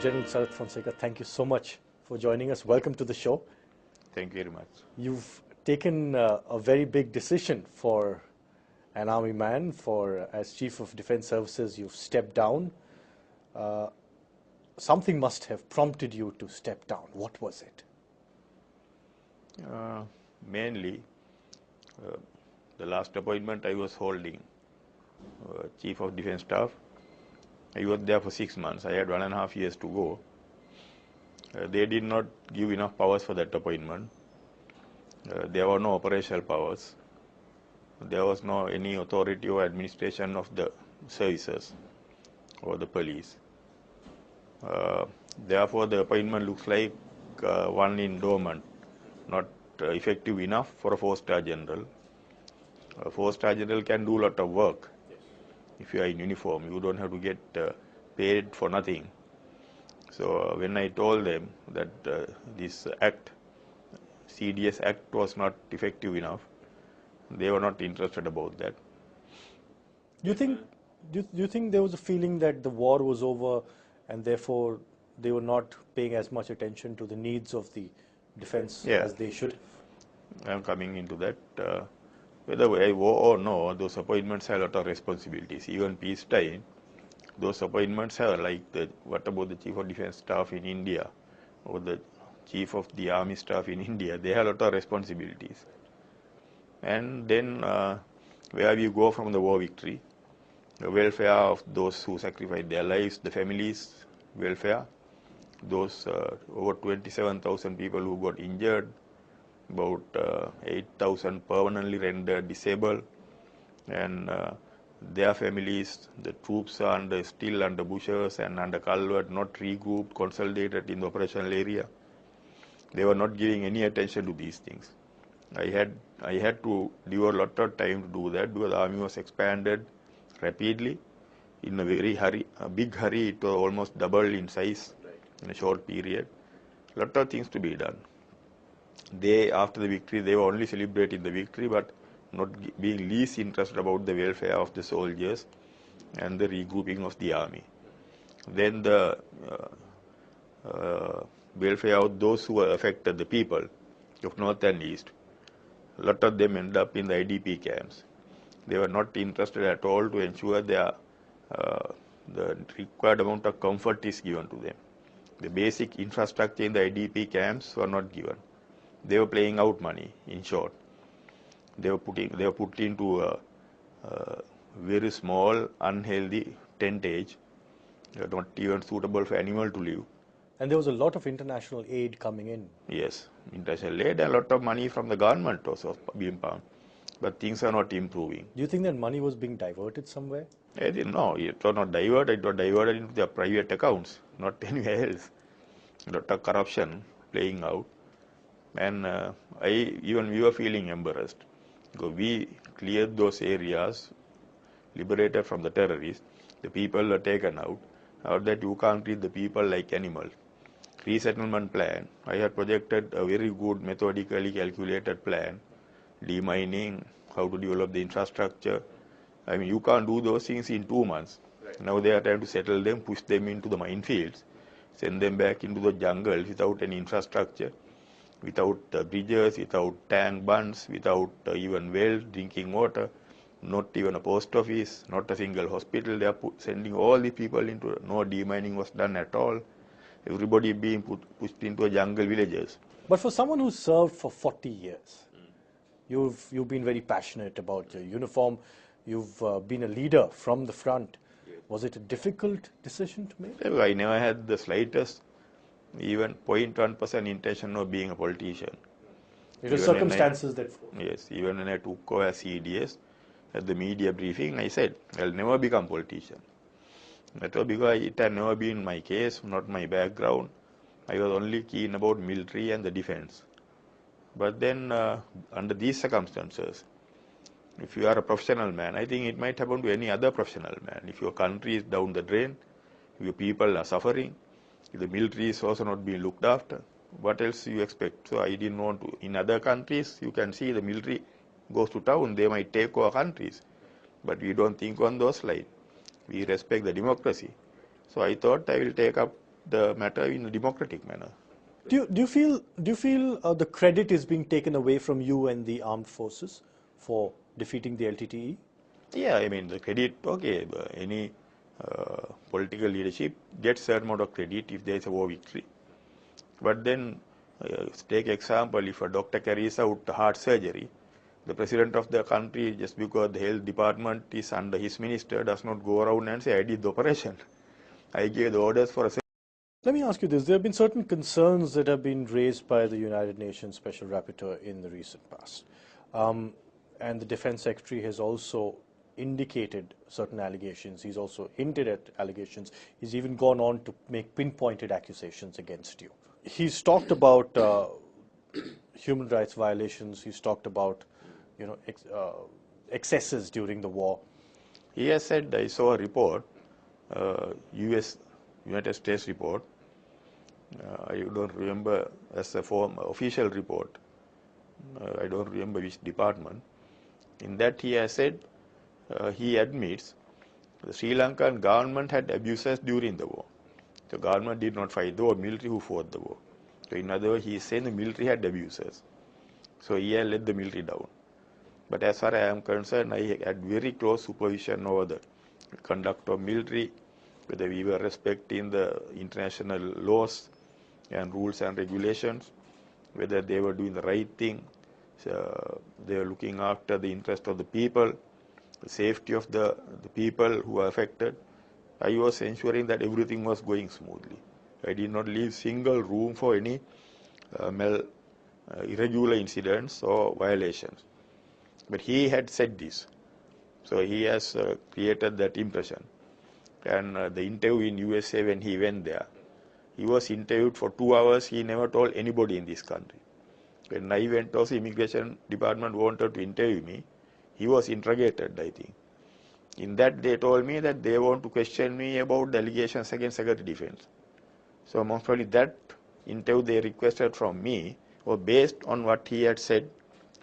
General Sarath Fonseka, thank you so much for joining us. Welcome to the show. Thank you very much. You've taken a very big decision for an army man. As Chief of Defence Services, you've stepped down. Something must have prompted you to step down. What was it? Mainly, the last appointment I was holding, Chief of Defence Staff, I was there for 6 months. I had 1.5 years to go. They did not give enough powers for that appointment. There were no operational powers. There was no any authority or administration of the services or the police. Therefore, the appointment looks like one in dormant, not effective enough for a 4-star general. A 4-star general can do a lot of work. If you are in uniform, you don't have to get paid for nothing. So when I told them that this act, CDS act, was not effective enough, they were not interested about that. Do you think there was a feeling that the war was over and therefore they were not paying as much attention to the needs of the defense as they should? I am coming into that. Whether I war or no, those appointments have a lot of responsibilities. Even peacetime, those appointments have, like what about the Chief of Defence Staff in India or the Chief of the Army Staff in India? They have a lot of responsibilities. And then where we go from the war victory, the welfare of those who sacrificed their lives, the families' welfare, those over 27,000 people who got injured, about 8,000 permanently rendered disabled, and their families, the troops are still under bushes and under culvert, not regrouped, consolidated in the operational area. They were not giving any attention to these things. I had to devote a lot of time to do that because the army was expanded rapidly in a big hurry. It was almost doubled in size in a short period. A lot of things to be done. After the victory, they were only celebrating the victory, but not being least interested about the welfare of the soldiers and the regrouping of the army. Then the welfare of those who were affected, the people of North and East. A lot of them end up in the IDP camps. They were not interested at all to ensure the required amount of comfort is given to them. The basic infrastructure in the IDP camps were not given. They were playing out money, in short. They were put into a very small, unhealthy tentage, not even suitable for animal to live. And there was a lot of international aid coming in. Yes, international aid and a lot of money from the government also being pumped. But things are not improving. Do you think that money was being diverted somewhere? No, it was not diverted. It was diverted into their private accounts, not anywhere else. A lot of corruption playing out. And we were feeling embarrassed because we cleared those areas, liberated from the terrorists. The people were taken out. Now that you can't treat the people like animals. Resettlement plan, I had projected a very good methodically calculated plan, demining, how to develop the infrastructure. I mean, you can't do those things in 2 months. Right. Now they are trying to settle them, push them into the minefields, send them back into the jungle without any infrastructure, without bridges, without tank bunds, without even well drinking water, not even a post office, not a single hospital. They are sending all the people into, no demining was done at all. Everybody being pushed into a jungle villages. But for someone who served for 40 years, you've been very passionate about your uniform. You've been a leader from the front. Yes. Was it a difficult decision to make? I never had the slightest, even 0.1% intention of being a politician. It was circumstances that forced. Yes, even when I took over as CDS, at the media briefing, I said, I'll never become a politician. That was because it had never been my case, not my background. I was only keen about military and the defense. But then, under these circumstances, if you are a professional man, I think it might happen to any other professional man. If your country is down the drain, if your people are suffering, if the military is also not being looked after, what else do you expect? So I didn't want to. In other countries, you can see the military goes to town, they might take over countries. But we don't think on those lines. We respect the democracy. So I thought I will take up the matter in a democratic manner. Do you feel the credit is being taken away from you and the armed forces for defeating the LTTE? Yeah, I mean, the credit, okay, any political leadership gets certain amount of credit if there is a war victory. But then, take example, if a doctor carries out heart surgery, the president of the country, just because the health department is under his minister, does not go around and say, I did the operation. I gave the orders for a. Let me ask you this. There have been certain concerns that have been raised by the United Nations Special Rapporteur in the recent past. And the Defense Secretary has also indicated certain allegations. He's also hinted at allegations. He's even gone on to make pinpointed accusations against you. He's talked about human rights violations. He's talked about, excesses during the war. He has said, I saw a report, United States report. I don't remember as a official report. I don't remember which department. In that he has said, he admits the Sri Lankan government had abuses during the war. The government did not fight the war, military who fought the war. So in other words, he is saying the military had abuses. So he had let the military down. But as far as I am concerned, I had very close supervision over the conduct of military, whether we were respecting the international laws and rules and regulations, whether they were doing the right thing, they were looking after the interest of the people, the safety of the people who are affected. I was ensuring that everything was going smoothly. I did not leave single room for any irregular incidents or violations. But he had said this. So he has created that impression. And the interview in USA when he went there, he was interviewed for 2 hours. He never told anybody in this country. When I went also, immigration department wanted to interview me. He was interrogated, I think. In that they told me that they want to question me about the allegations against Secretary Defense. So most probably that interview they requested from me was based on what he had said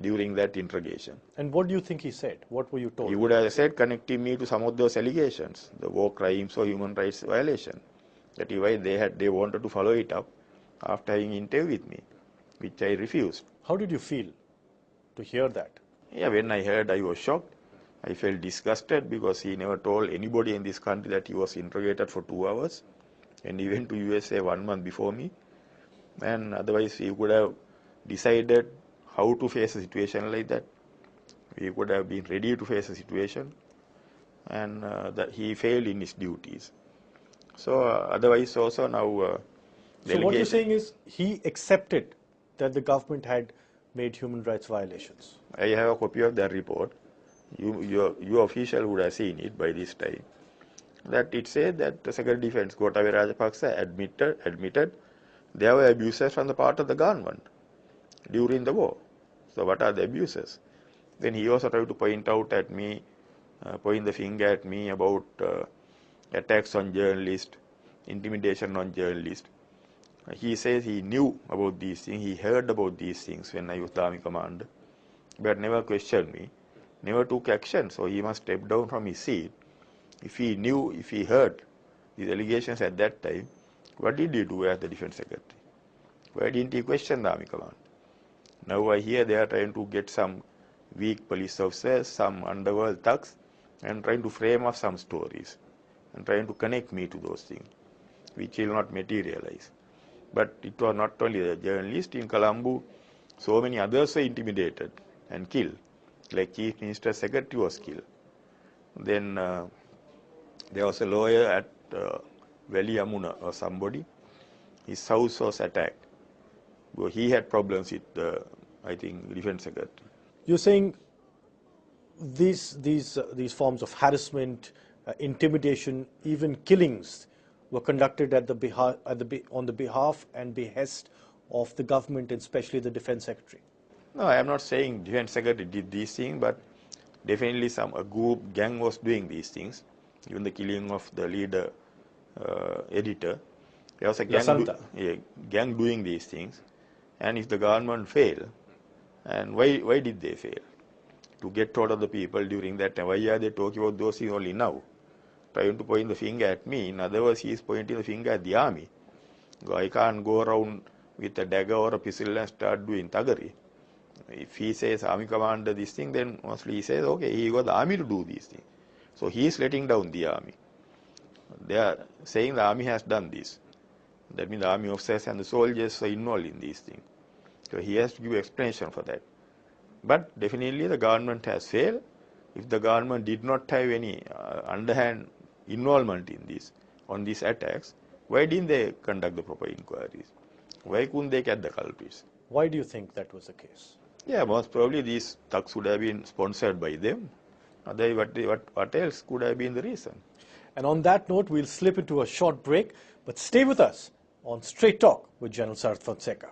during that interrogation. And what do you think he said? What were you told? He would have said connecting me to some of those allegations, the war crimes or human rights violation. That is why they wanted to follow it up after having interviewed with me, which I refused. How did you feel to hear that? Yeah, when I heard, I was shocked. I felt disgusted because he never told anybody in this country that he was interrogated for 2 hours, and he went to USA 1 month before me. And otherwise, he could have decided how to face a situation like that. He could have been ready to face a situation, and that he failed in his duties. So otherwise also now So what you're saying is he accepted that the government had made human rights violations. I have a copy of that report. Your official would have seen it by this time. That it said that the Secretary of Defense, Gotabaya Rajapaksa, admitted there were abuses from the part of the government during the war. So what are the abuses? Then he also tried to point the finger at me about attacks on journalists, intimidation on journalists. He says he knew about these things, he heard about these things when I was the army commander, but never questioned me, never took action. So he must step down from his seat. If he knew, if he heard these allegations at that time, what did he do as the defense secretary? Why didn't he question the army command? Now I hear they are trying to get some weak police officers, some underworld thugs, and trying to frame up some stories and trying to connect me to those things, which will not materialize. But it was not only the journalist in Colombo, so many others were intimidated and killed, like Chief Minister's secretary was killed. Then there was a lawyer at Valley Yamuna or somebody, his house was attacked. Well, he had problems with the, I think, defense secretary. You're saying these forms of harassment, intimidation, even killings were conducted on the behalf and behest of the government, and especially the defense secretary. No, I am not saying defense secretary did these things, but definitely a group gang was doing these things. Even the killing of the leader editor, there was a gang doing these things. And if the government failed, and why did they fail? To get hold of the people during that time. Why are they talking about those things only now? Trying to point the finger at me. In other words, he is pointing the finger at the army. I can't go around with a dagger or a pistol and start doing thuggery. If he says army commander this thing, then mostly he says, okay, he got the army to do these things. So he is letting down the army. They are saying the army has done this. That means the army officers and the soldiers are involved in these things. So he has to give explanation for that. But definitely the government has failed. If the government did not have any underhand involvement in this, on these attacks, why didn't they conduct the proper inquiries? Why couldn't they catch the culprits? Why do you think that was the case? Yeah, most probably these thugs would have been sponsored by them. Otherwise, what else could have been the reason? And on that note, we'll slip into a short break, but stay with us on Straight Talk with General Sarath Fonseka.